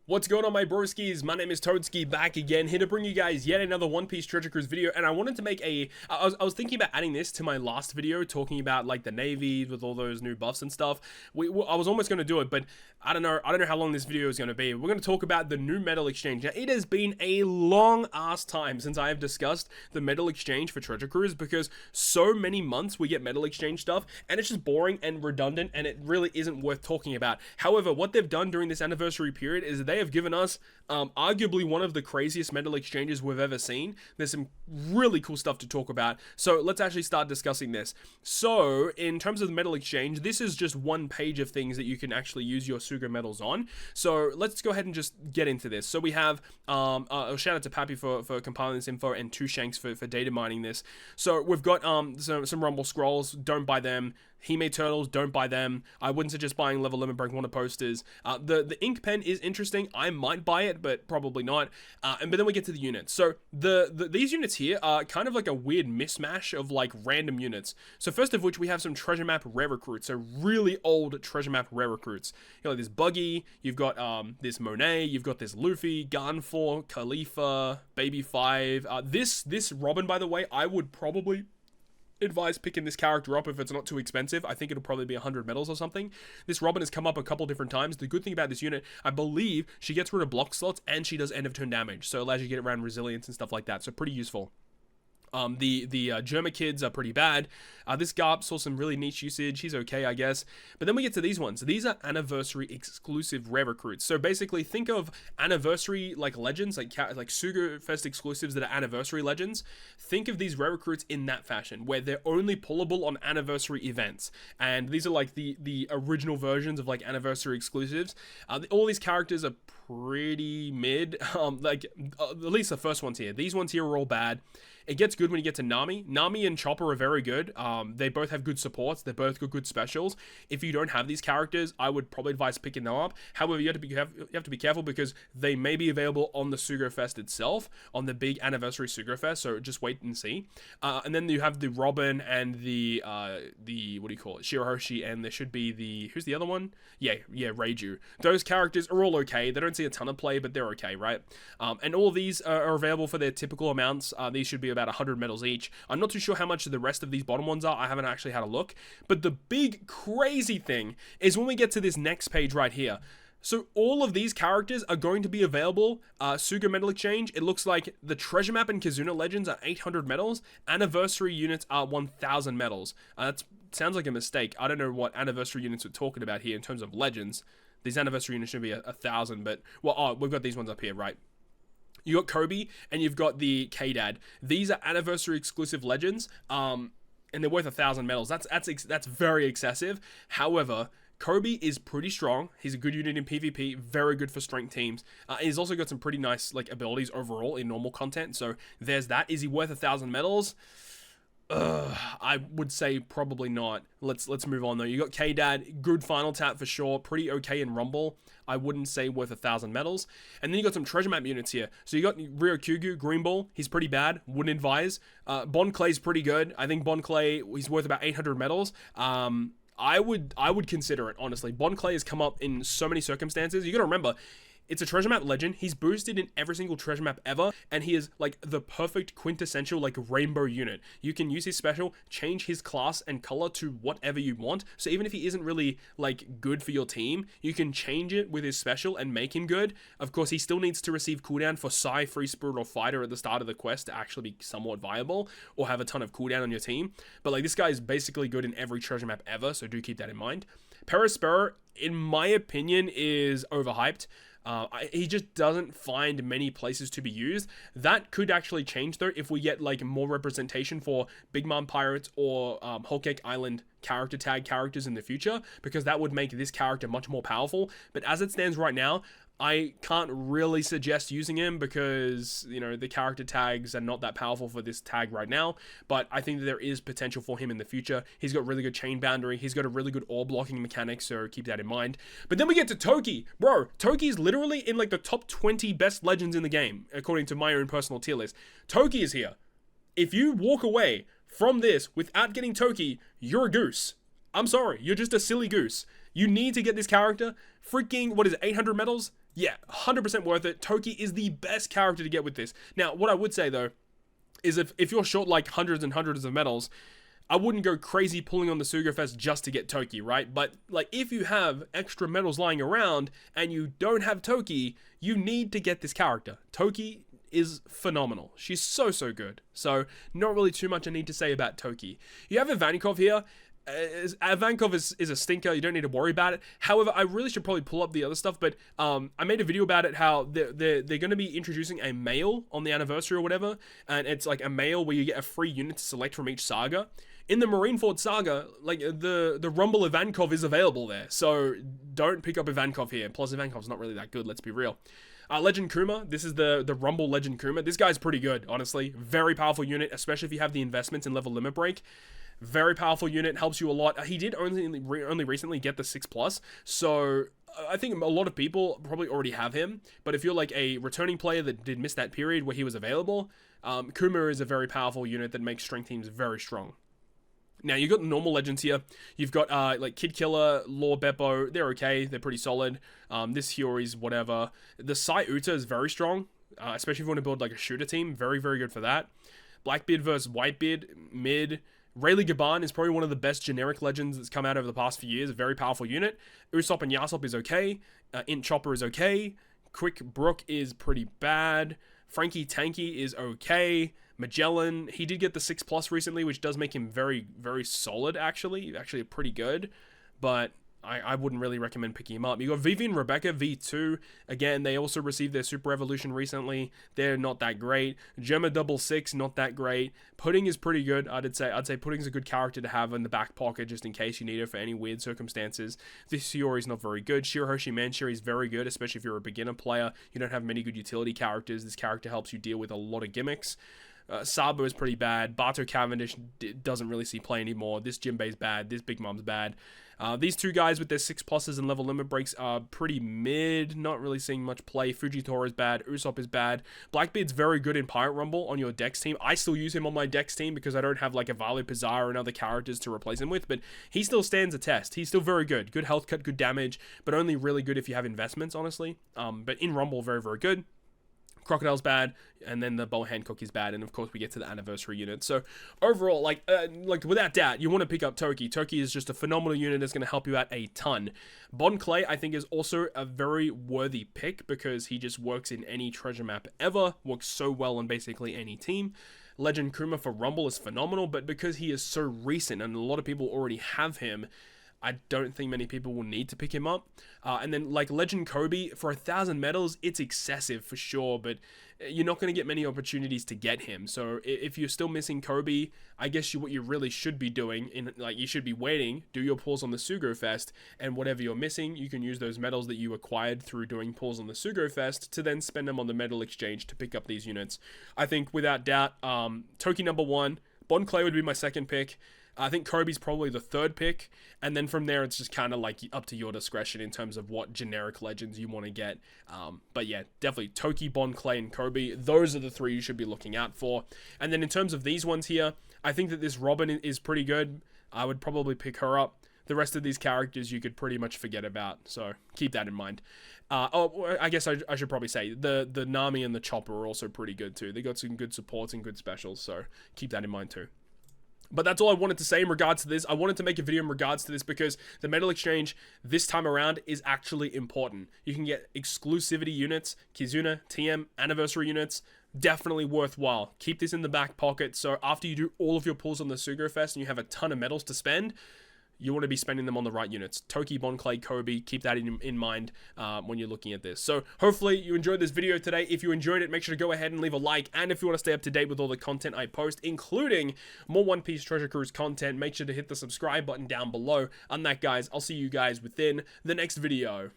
What's going on, my broskiis? My name is Toadski, back again, here to bring you guys yet another One Piece Treasure Cruise video. And I wanted to make I was thinking about adding this to my last video, talking about like the Navy with all those new buffs and stuff. I was almost going to do it, but I don't know how long this video is going to be. We're going to talk about the new metal exchange. Now, it has been a long ass time since I have discussed the metal exchange for Treasure Cruise, because so many months we get metal exchange stuff, and it's just boring and redundant, and it really isn't worth talking about. However, what they've done during this anniversary period is they have given us arguably one of the craziest metal exchanges we've ever seen. There's some really cool stuff to talk about, so let's actually start discussing this. So in terms of the metal exchange, this is just one page of things that you can actually use your SUGO medals on. So let's go ahead and just get into this. So we have shout out to Pappy for compiling this info, and Two Shanks for data mining this. So we've got some Rumble Scrolls, don't buy them. Hime Turtles, don't buy them. I wouldn't suggest buying Level Limit Break Wonder posters. The ink pen is interesting. I might buy it, but probably not. But then we get to the units. So these units here are kind of like a weird mismatch of like random units. So first of which we have some treasure map rare recruits. So really old treasure map rare recruits. You know, like this Buggy. You've got this Monet. You've got this Luffy, Garnfor, Khalifa, Baby 5. This Robin, by the way, I would probably advise picking this character up if it's not too expensive. I think it'll probably be 100 medals or something. This Robin has come up a couple different times. The good thing about this unit, I believe she gets rid of block slots and she does end of turn damage, so it allows you to get around resilience and stuff like that, so pretty useful. The Germa kids are pretty bad. This Garp saw some really niche usage. He's okay, I guess. But then we get to these ones. These are anniversary exclusive rare recruits. So basically, think of anniversary like legends, like SUGO Fest exclusives that are anniversary legends. Think of these rare recruits in that fashion, where they're only pullable on anniversary events. And these are like the original versions of like anniversary exclusives. All these characters are pretty mid. At least the first ones here. These ones here are all bad. It gets good when you get to Nami. Nami and Chopper are very good. They both have good supports. They're both good specials. If you don't have these characters, I would probably advise picking them up. However, you have to be careful because they may be available on the SUGO Fest itself, on the big anniversary SUGO Fest. So just wait and see. And then you have the Robin and the what do you call it? Shirahoshi, and there should be who's the other one? Yeah, Reiju. Those characters are all okay. They don't see a ton of play, but they're okay, right? And all of these are available for their typical amounts. These should be about 100 medals each. I'm not too sure how much the rest of these bottom ones are. I haven't actually had a look. But the big crazy thing is when we get to this next page right here. So all of these characters are going to be available. SUGO Medal Exchange, it looks like the Treasure Map and Kizuna Legends are 800 medals. Anniversary units are 1,000 medals. That sounds like a mistake. I don't know what anniversary units we're talking about here in terms of legends. These anniversary units should be 1,000, but, well, we've got these ones up here, right? You got Kobe, and you've got the K-Dad. These are anniversary exclusive legends, and they're worth 1,000 medals. That's very excessive. However, Kobe is pretty strong. He's a good unit in PvP, very good for strength teams. He's also got some pretty nice like abilities overall in normal content. So there's that. Is he worth 1,000 medals? I would say probably not. Let's move on though. You got K-Dad, good final tap for sure, pretty okay in Rumble. I wouldn't say worth 1,000 medals. And then you got some treasure map units here. So you got Ryokugu, Green Ball, he's pretty bad, wouldn't advise. Bon Clay's pretty good. I think Bon Clay, he's worth about 800 medals. I would consider it, honestly. Bon Clay has come up in so many circumstances. You gotta remember, it's a treasure map legend. He's boosted in every single treasure map ever, and he is like the perfect quintessential like rainbow unit. You can use his special, change his class and color to whatever you want. So even if he isn't really like good for your team, you can change it with his special and make him good. Of course, he still needs to receive cooldown for Psy, Free Spirit, or Fighter at the start of the quest to actually be somewhat viable or have a ton of cooldown on your team. But like this guy is basically good in every treasure map ever, so do keep that in mind. Perispero, in my opinion, is overhyped. He just doesn't find many places to be used. That could actually change though if we get like more representation for Big Mom Pirates or Whole Cake Island character tag characters in the future, because that would make this character much more powerful. But as it stands right now, I can't really suggest using him because, you know, the character tags are not that powerful for this tag right now, but I think that there is potential for him in the future. He's got really good chain boundary. He's got a really good ore blocking mechanic, so keep that in mind. But then we get to Toki. Bro, Toki's literally in like the top 20 best legends in the game, according to my own personal tier list. Toki is here. If you walk away from this without getting Toki, you're a goose. I'm sorry, you're just a silly goose. You need to get this character. Freaking, what is it, 800 medals? Yeah, 100% worth it. Toki is the best character to get with this. Now, what I would say, though, is if you're short like hundreds and hundreds of medals, I wouldn't go crazy pulling on the SUGO Fest just to get Toki, right? But like if you have extra medals lying around and you don't have Toki, you need to get this character. Toki is phenomenal. She's so good. So not really too much I need to say about Toki. You have Ivankov here. Ivankov is a stinker. You don't need to worry about it. However, I really should probably pull up the other stuff, but I made a video about it, how they're going to be introducing a mail on the anniversary or whatever, and it's like a mail where you get a free unit to select from each saga. In the Marineford saga, like the Rumble Ivankov is available there, so don't pick up Ivankov here. Plus, Ivankov's not really that good, let's be real. Legend Kuma, this is the Rumble Legend Kuma. This guy's pretty good, honestly. Very powerful unit, especially if you have the investments in level limit break. Very powerful unit, helps you a lot. He did only recently get the 6+, so I think a lot of people probably already have him. But if you're like a returning player that did miss that period where he was available, Kuma is a very powerful unit that makes strength teams very strong. Now, you've got the normal legends here. You've got, like, Kid Killer, Lord Beppo. They're okay. They're pretty solid. This Hyory's whatever. The Sai Uta is very strong, especially if you want to build, like, a shooter team. Very good for that. Blackbeard versus Whitebeard, mid. Rayleigh Gaban is probably one of the best generic legends that's come out over the past few years. A very powerful unit. Usopp and Yasop is okay. Int Chopper is okay. Quick Brook is pretty bad. Frankie Tanky is okay. Magellan, he did get the 6+ recently, which does make him very solid, actually pretty good, but I wouldn't really recommend picking him up. You got Vivi and Rebecca, V2, again, they also received their Super Evolution recently. They're not that great. Gemma 66, not that great. Pudding is pretty good, I'd say Pudding's a good character to have in the back pocket, just in case you need it for any weird circumstances. This Hyory's not very good. Shirahoshi Manshiri is very good, especially if you're a beginner player. You don't have many good utility characters. This character helps you deal with a lot of gimmicks. Sabo is pretty bad. Bato Cavendish doesn't really see play anymore. This Jinbei's bad. This Big Mom's bad. These two guys with their 6+ and level limit breaks are pretty mid. Not really seeing much play. Fujitora is bad. Usopp is bad. Blackbeard's very good in Pirate Rumble on your Dex team. I still use him on my Dex team because I don't have like a Vale Pizarro and other characters to replace him with, but he still stands a test. He's still very good. Good health cut, good damage, but only really good if you have investments, honestly. But in Rumble, very good. Crocodile's bad, and then the Bow Hancock is bad, and of course we get to the anniversary unit. So overall, like without doubt, you want to pick up Toki. Toki is just a phenomenal unit that's going to help you out a ton. Bon Clay, I think, is also a very worthy pick because he just works in any treasure map ever, works so well on basically any team. Legend Kuma for Rumble is phenomenal, but because he is so recent and a lot of people already have him, I don't think many people will need to pick him up. And then like Legend Kobe, for 1,000 medals, it's excessive for sure, but you're not going to get many opportunities to get him. So if you're still missing Kobe, I guess what you really should be doing, you should be waiting, do your pulls on the SUGO Fest, and whatever you're missing, you can use those medals that you acquired through doing pulls on the SUGO Fest to then spend them on the medal exchange to pick up these units. I think without doubt, Toki number 1, Bon Clay would be my second pick. I think Kobe's probably the third pick, and then from there it's just kind of like up to your discretion in terms of what generic legends you want to get. But yeah, definitely Toki, Bon Clay, and Kobe. Those are the 3 you should be looking out for. And then in terms of these ones here, I think that this Robin is pretty good. I would probably pick her up. The rest of these characters you could pretty much forget about, so keep that in mind. I guess I should probably say the Nami and the Chopper are also pretty good too. They got some good supports and good specials, so keep that in mind too. But that's all I wanted to say in regards to this. I wanted to make a video in regards to this because the medal exchange this time around is actually important. You can get exclusivity units, Kizuna, TM, anniversary units. Definitely worthwhile. Keep this in the back pocket. So after you do all of your pulls on the SUGO Fest and you have a ton of medals to spend, you want to be spending them on the right units. Toki, Bon Clay, Kobe, keep that in mind when you're looking at this. So hopefully you enjoyed this video today. If you enjoyed it, make sure to go ahead and leave a like. And if you want to stay up to date with all the content I post, including more One Piece Treasure Cruise content, make sure to hit the subscribe button down below. On that, guys, I'll see you guys within the next video.